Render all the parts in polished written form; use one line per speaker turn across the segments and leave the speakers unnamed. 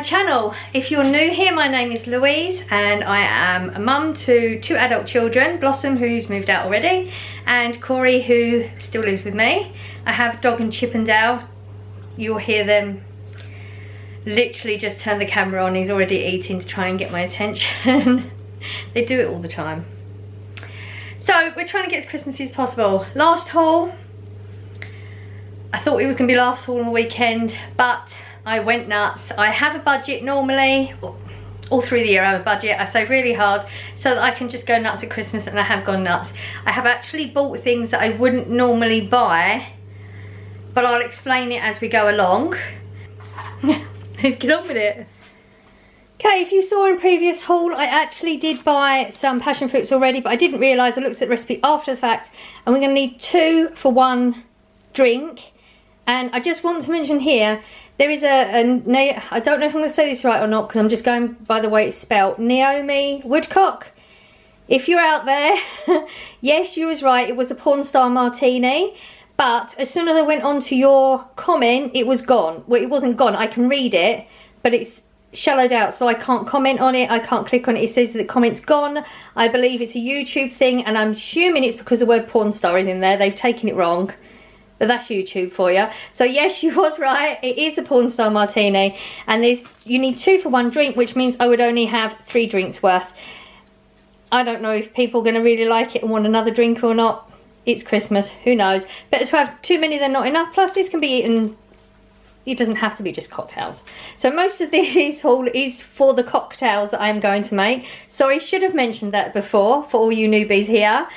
channel. If you're new here, my name is Louise and I am a mum to 2 adult children, Blossom, who's moved out already, and Corey, who still lives with me. I have Dog and Chippendale. You'll hear them literally just turn the camera on. He's already eating to try and get my attention. They do it all the time. So we're trying to get as Christmassy as possible. Last haul, I thought it was going to be last haul on the weekend, but I went nuts. I have a budget normally, all through the year I have a budget. I save really hard so that I can just go nuts at Christmas, and I have gone nuts. I have actually bought things that I wouldn't normally buy, but I'll explain it as we go along. Let's get on with it. Okay, if you saw in previous haul, I actually did buy some passion fruits already, but I didn't realise. I looked at the recipe after the fact, and we're going to need 2 for 1 drink. And I just want to mention here, there is I don't know if I'm going to say this right or not, because I'm just going by the way it's spelled, Naomi Woodcock. If you're out there, yes, you was right, it was a porn star martini, but as soon as I went on to your comment, it was gone. Well, it wasn't gone, I can read it, but it's shallowed out, so I can't comment on it, I can't click on it. It says that the comment's gone. I believe it's a YouTube thing, and I'm assuming it's because the word porn star is in there. They've taken it wrong. But that's YouTube for you. So yes, you was right, it is a porn star martini, and you need 2 for 1 drink, which means I would only have 3 drinks worth. I don't know if people are going to really like it and want another drink or not. It's Christmas, who knows. Better to have too many than not enough. Plus this can be eaten, it doesn't have to be just cocktails. So most of this haul is for the cocktails that I'm going to make. Sorry, should have mentioned that before for all you newbies here.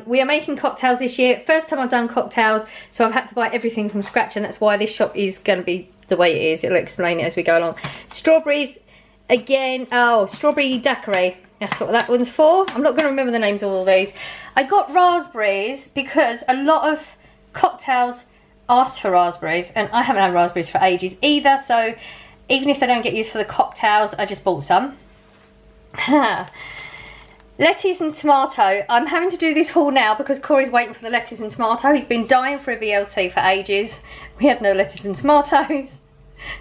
We are making cocktails this year. First time I've done cocktails, so I've had to buy everything from scratch, and that's why this shop is going to be the way it is. It'll explain it as we go along. Strawberries, again, oh, strawberry daiquiri. That's what that one's for. I'm not going to remember the names of all these. I got raspberries because a lot of cocktails asked for raspberries, and I haven't had raspberries for ages either, so even if they don't get used for the cocktails, I just bought some. Lettuce and tomato. I'm having to do this haul now because Corey's waiting for the lettuce and tomato. He's been dying for a BLT for ages. We had no lettuce and tomatoes,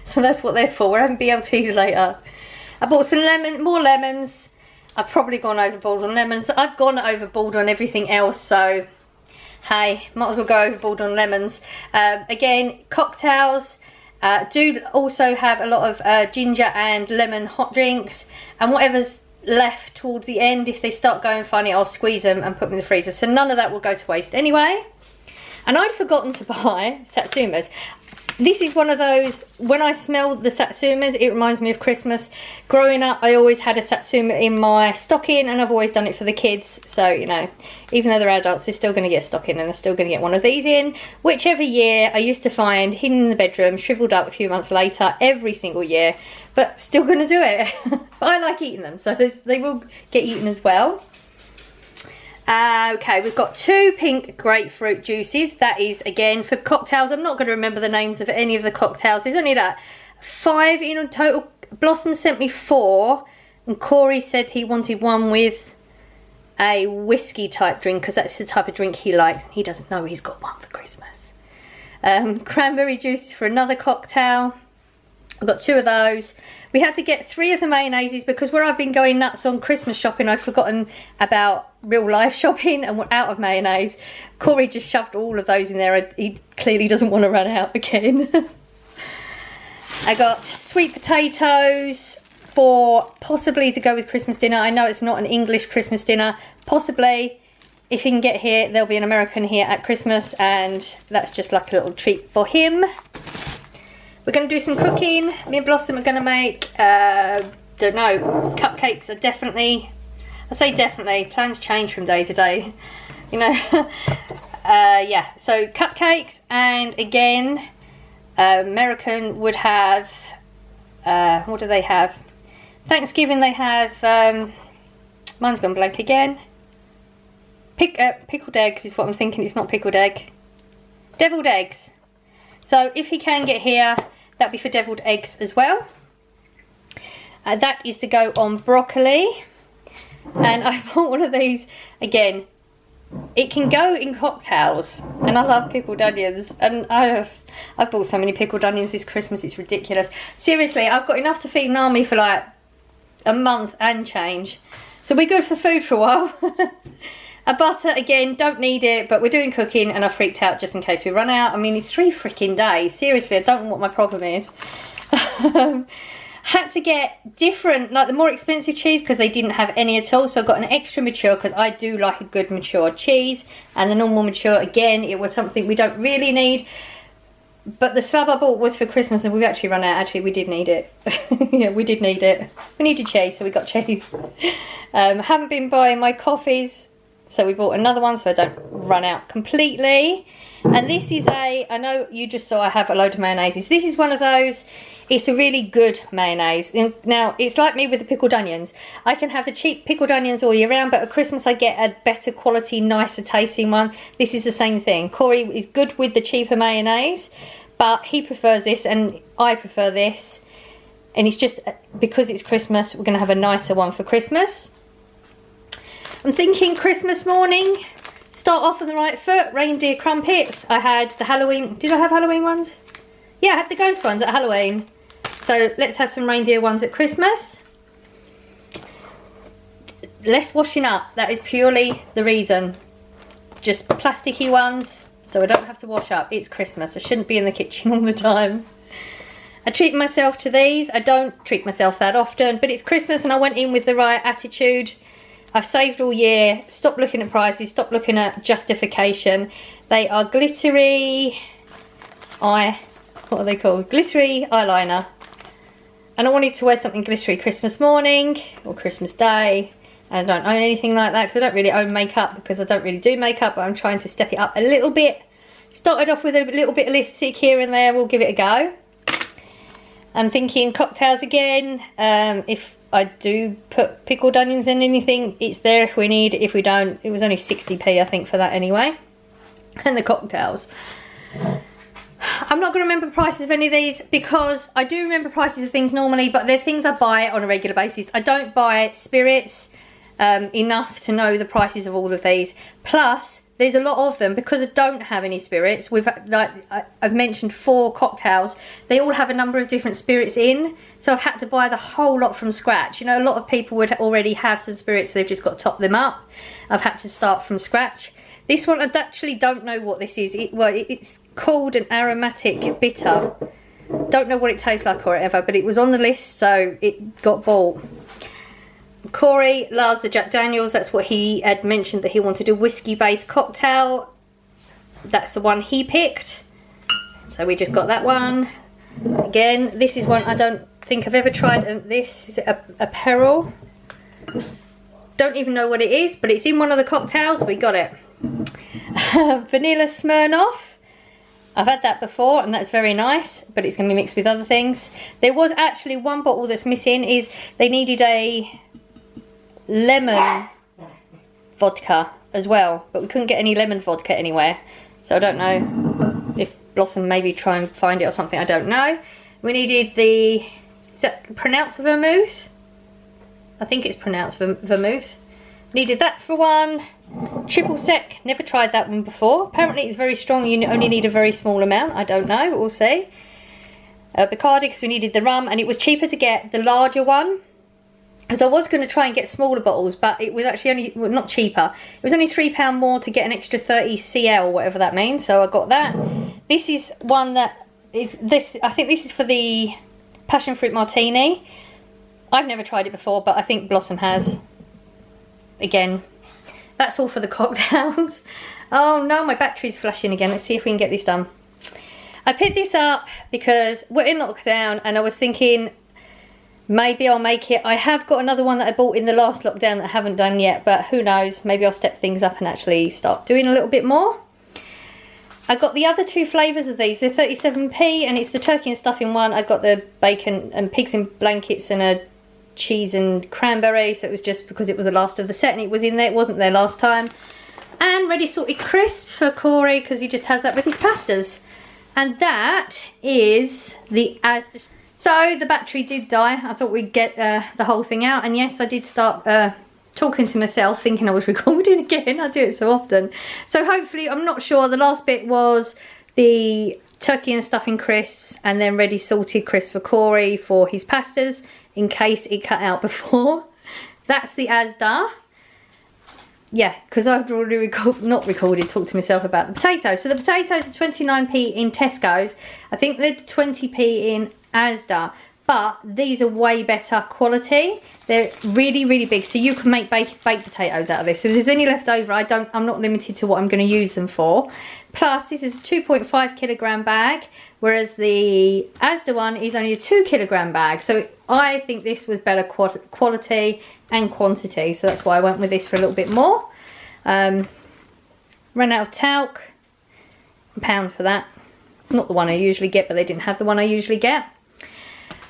so that's what they're for. We're having BLTs later. I bought some more lemons. I've probably gone overboard on lemons. I've gone overboard on everything else, so hey, might as well go overboard on lemons. Again, cocktails do also have a lot of ginger and lemon hot drinks, and whatever's left towards the end, if they start going funny, I'll squeeze them and put them in the freezer, so none of that will go to waste anyway. And I'd forgotten to buy satsumas. This is one of those, when I smell the satsumas, it reminds me of Christmas. Growing up, I always had a satsuma in my stocking, and I've always done it for the kids. So, you know, even though they're adults, they're still going to get a stocking, and they're still going to get one of these in. Whichever year, I used to find hidden in the bedroom, shriveled up a few months later, every single year. But still going to do it. But I like eating them, so they will get eaten as well. Okay, we've got 2 pink grapefruit juices. That is, again, for cocktails. I'm not going to remember the names of any of the cocktails. There's only that 5 in total. Blossom sent me 4, and Corey said he wanted one with a whiskey type drink, because that's the type of drink he likes, and he doesn't know he's got one for Christmas. Cranberry juice for another cocktail. I've got 2 of those. We had to get 3 of the mayonnaises because where I've been going nuts on Christmas shopping, I'd forgotten about real life shopping and went out of mayonnaise. Corey just shoved all of those in there. He clearly doesn't want to run out again. I got sweet potatoes for possibly to go with Christmas dinner. I know it's not an English Christmas dinner. Possibly, if he can get here, there'll be an American here at Christmas, and that's just like a little treat for him. We're going to do some cooking. Me and Blossom are going to make, don't know, cupcakes are definitely, I say definitely, plans change from day to day, you know. Yeah, so cupcakes, and again, American would have, what do they have? Thanksgiving they have, mine's gone blank again. Pickled eggs is what I'm thinking, it's not pickled egg. Deviled eggs. So if he can get here, that'll be for deviled eggs as well. That is to go on broccoli. And I bought one of these, again, it can go in cocktails. And I love pickled onions. And I bought so many pickled onions this Christmas, it's ridiculous. Seriously, I've got enough to feed an army for like a month and change. So we're good for food for a while. A butter, again, don't need it, but we're doing cooking and I freaked out just in case we run out. I mean, it's 3 freaking days. Seriously, I don't know what my problem is. Had to get different, like the more expensive cheese because they didn't have any at all. So I got an extra mature because I do like a good mature cheese. And the normal mature, again, it was something we don't really need. But the slab I bought was for Christmas and we've actually run out. Actually, we did need it. Yeah, we did need it. We needed cheese, so we got cheese. Haven't been buying my coffees. So we bought another one so I don't run out completely. And this is I know you just saw I have a load of mayonnaises. This is one of those, it's a really good mayonnaise. Now, it's like me with the pickled onions. I can have the cheap pickled onions all year round, but at Christmas I get a better quality, nicer tasting one. This is the same thing. Corey is good with the cheaper mayonnaise, but he prefers this and I prefer this. And it's just, because it's Christmas, we're going to have a nicer one for Christmas. I'm thinking Christmas morning, start off on the right foot, reindeer crumpets. I had the Halloween, did I have Halloween ones? Yeah, I had the ghost ones at Halloween. So let's have some reindeer ones at Christmas. Less washing up, that is purely the reason. Just plasticky ones, so I don't have to wash up. It's Christmas, I shouldn't be in the kitchen all the time. I treat myself to these, I don't treat myself that often, but it's Christmas and I went in with the right attitude. I've saved all year, stop looking at prices, stop looking at justification. They are glittery what are they called? Glittery eyeliner. And I wanted to wear something glittery Christmas morning or Christmas day. And I don't own anything like that because I don't really own makeup because I don't really do makeup, but I'm trying to step it up a little bit. Started off with a little bit of lipstick here and there, we'll give it a go. I'm thinking cocktails again. If I do put pickled onions in anything, it's there if we need. If we don't, it was only 60p I think for that anyway. And the cocktails. I'm not going to remember prices of any of these because I do remember prices of things normally, but they're things I buy on a regular basis. I don't buy spirits enough to know the prices of all of these. Plus, there's a lot of them because I don't have any spirits. I've mentioned 4 cocktails. They all have a number of different spirits in, so I've had to buy the whole lot from scratch. You know, a lot of people would already have some spirits, so they've just got to top them up. I've had to start from scratch. This one, I actually don't know what this is. It's called an aromatic bitter. Don't know what it tastes like or whatever, but it was on the list, so it got bought. Corey loves the Jack Daniels. That's what he had mentioned, that he wanted a whiskey-based cocktail. That's the one he picked. So we just got that one. Again, this is one I don't think I've ever tried. And this is a Peril. Don't even know what it is, but it's in one of the cocktails. We got it. Vanilla Smirnoff. I've had that before and that's very nice, but it's going to be mixed with other things. There was actually one bottle that's missing. Is they needed a lemon vodka as well, but we couldn't get any lemon vodka anywhere, so I don't know if Blossom maybe try and find it or something, I don't know. We needed the, is that pronounced vermouth? I think it's pronounced vermouth. Needed that for one. Triple sec, never tried that one before. Apparently it's very strong, you only need a very small amount, I don't know, but we'll see. Bacardi, because we needed the rum, and it was cheaper to get the larger one. Because I was going to try and get smaller bottles, but it was actually only, well, not cheaper. It was only £3 more to get an extra 30 cl, whatever that means. So I got that. This is one that is this. I think this is for the passion fruit martini. I've never tried it before, but I think Blossom has. Again, that's all for the cocktails. Oh no, my battery's flashing again. Let's see if we can get this done. I picked this up because we're in lockdown, and I was thinking, maybe I'll make it. I have got another one that I bought in the last lockdown that I haven't done yet, but who knows, maybe I'll step things up and actually start doing a little bit more. I got the other 2 flavours of these. They're 37p and it's the turkey and stuffing one. I got the bacon and pigs in blankets and a cheese and cranberry, so it was just because it was the last of the set and it was in there. It wasn't there last time. And ready salted crisp for Corey because he just has that with his pastas. And that is the Asda. So the battery did die. I thought we'd get the whole thing out, and yes, I did start talking to myself thinking I was recording again. I do it so often. So hopefully, I'm not sure, the last bit was the turkey and stuffing crisps, and then ready salted crisps for Corey for his pastas in case it cut out before. That's the Asda. Yeah, because I've already talked to myself about the potatoes. So the potatoes are 29p in Tesco's. I think they're 20p in Asda, but these are way better quality. They're really, really big, so you can make baked potatoes out of this. So if there's any left over, I'm not limited to what I'm going to use them for. Plus, this is a 2.5 kilogram bag, whereas the Asda one is only a 2 kilogram bag. So I think this was better quality and quantity, so that's why I went with this for a little bit more. Ran out of talc, £1 for that. Not the one I usually get, but they didn't have the one I usually get.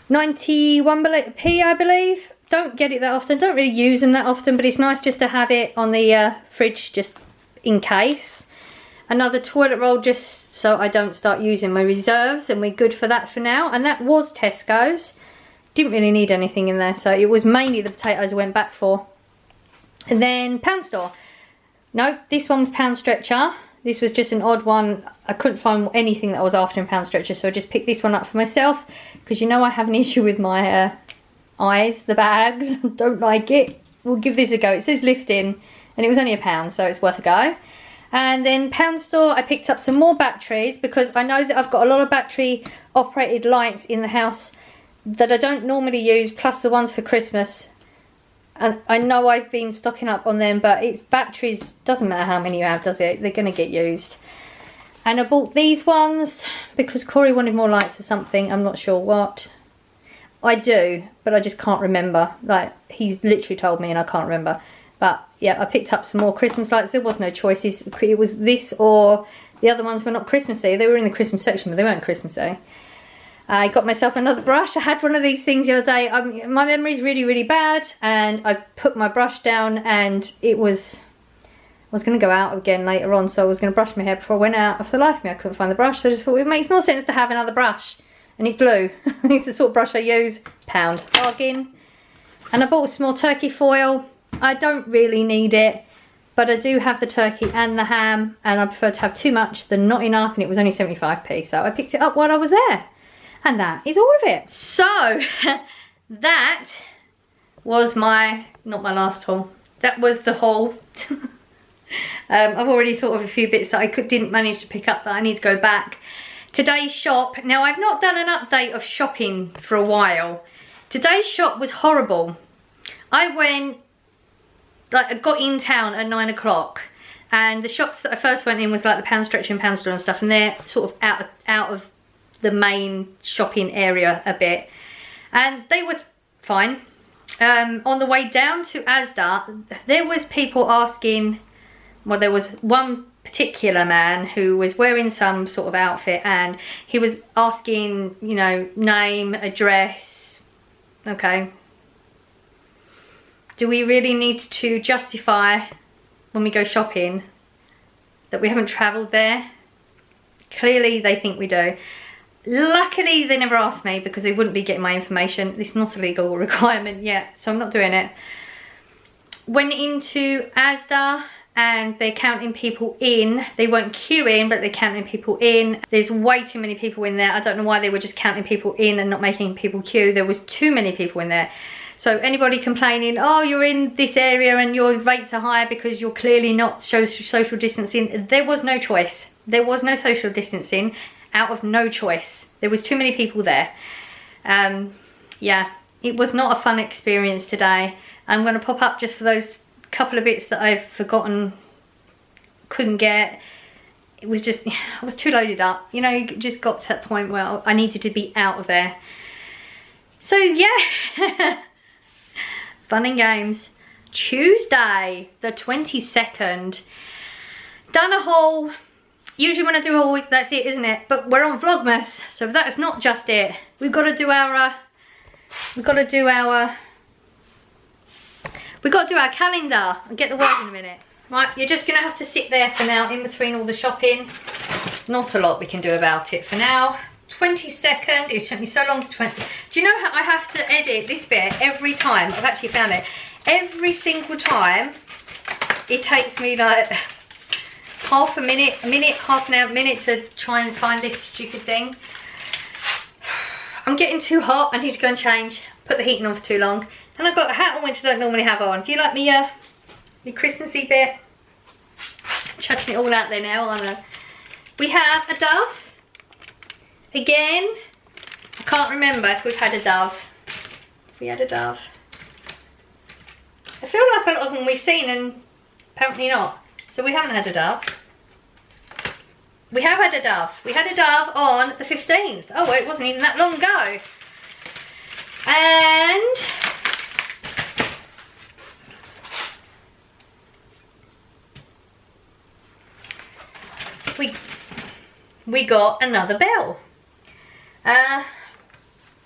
91p, I believe. Don't get it that often, don't really use them that often, but it's nice just to have it on the fridge just in case. Another toilet roll just so I don't start using my reserves, and we're good for that for now. And that was Tesco's. Didn't really need anything in there, so it was mainly the potatoes I went back for. And then Pound Store. No, this one was Pound Stretcher. This was just an odd one. I couldn't find anything that I was after in Pound Stretcher, so I just picked this one up for myself, because you know I have an issue with my eyes, the bags. Don't like it. We'll give this a go. It says lifting, and it was only £1, so it's worth a go. And then Pound Store, I picked up some more batteries, because I know that I've got a lot of battery operated lights in the house that I don't normally use, plus the ones for Christmas. And I know I've been stocking up on them, but it's batteries, doesn't matter how many you have, does it? They're going to get used. And I bought these ones because Corey wanted more lights for something, I'm not sure what. I do, but I just can't remember. Like, he's literally told me and I can't remember. But yeah, I picked up some more Christmas lights. There was no choices. It was this or the other ones were not Christmassy. They were in the Christmas section, but they weren't Christmassy. I got myself another brush. I had one of these things the other day. My memory's really, really bad, and I put my brush down, and I was going to go out again later on, so I was going to brush my hair before I went out. For the life of me, I couldn't find the brush, so I just thought it makes more sense to have another brush. And it's blue. It's the sort of brush I use. £1. Bargain. And I bought a small turkey foil. I don't really need it, but I do have the turkey and the ham, and I prefer to have too much than not enough, and it was only 75p, so I picked it up while I was there. And that is all of it. So that was not my last haul. That was the haul. I've already thought of a few bits that I didn't manage to pick up that I need to go back. Today's shop. Now, I've not done an update of shopping for a while. Today's shop was horrible. I got in town at 9 o'clock, and the shops that I first went in was like the Pound Stretcher and Pound Store and stuff, and they're sort of out of the main shopping area a bit, and they were fine. On the way down to Asda, there was people asking, well, there was one particular man who was wearing some sort of outfit, and he was asking, you know, name, address. Okay, do we really need to justify when we go shopping that we haven't travelled there? Clearly they think we do. Luckily they never asked me, because they wouldn't be getting my information. It's not a legal requirement yet, so I'm not doing it. Went into Asda, and they're counting people in. They weren't queuing, but they're counting people in. There's way too many people in there. I don't know why they were just counting people in and not making people queue. There was too many people in there. So anybody complaining, oh, you're in this area and your rates are higher because you're clearly not social distancing, there was no choice. There was no social distancing, out of no choice. There was too many people there. Yeah, it was not a fun experience today. I'm going to pop up just for those couple of bits that I've forgotten, couldn't get. It was just, I was too loaded up. You know, you just got to that point where I needed to be out of there. So yeah, fun and games. Tuesday, the 22nd. Done a haul. Usually when I do a haul, that's it, isn't it? But we're on Vlogmas, so that's not just it. We've got to do our calendar. I'll get the word in a minute. Right, you're just gonna have to sit there for now in between all the shopping. Not a lot we can do about it for now. 22nd, it took me so long to 20. Do you know how I have to edit this bit every time? I've actually found it. Every single time, it takes me like half an hour, minute to try and find this stupid thing. I'm getting too hot. I need to go and change. Put the heating on for too long. And I've got a hat on which I don't normally have on. Do you like me, my Christmassy bit? Chucking it all out there now, aren't I? We have a dove. Again, I can't remember if we've had a dove. Have we had a dove? I feel like a lot of them we've seen and apparently not. So we haven't had a dove. We have had a dove. We had a dove on the 15th. Oh, well, it wasn't even that long ago. And we got another bell.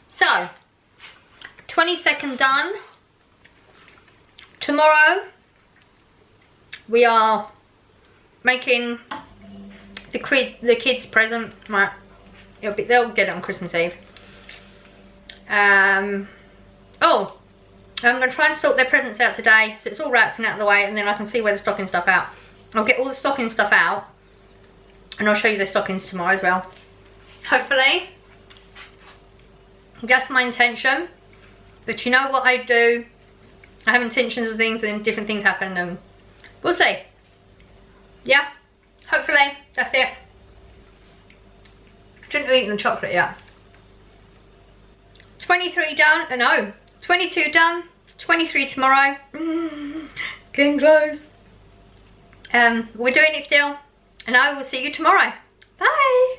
So 22nd done. Tomorrow we are making the kids present. Right, they'll get it on Christmas Eve. Oh, I'm going to try and sort their presents out today, so it's all wrapped and out of the way, and then I can see where the stocking stuff out. I'll get all the stocking stuff out, and I'll show you the stockings tomorrow as well. Hopefully. That's my intention. But you know what I do? I have intentions of things and different things happen, and we'll see. Yeah, hopefully. That's it. I shouldn't have eaten the chocolate yet. 23 done. No, 22 done. 23 tomorrow. It's getting close. We're doing it still. And I will see you tomorrow. Bye.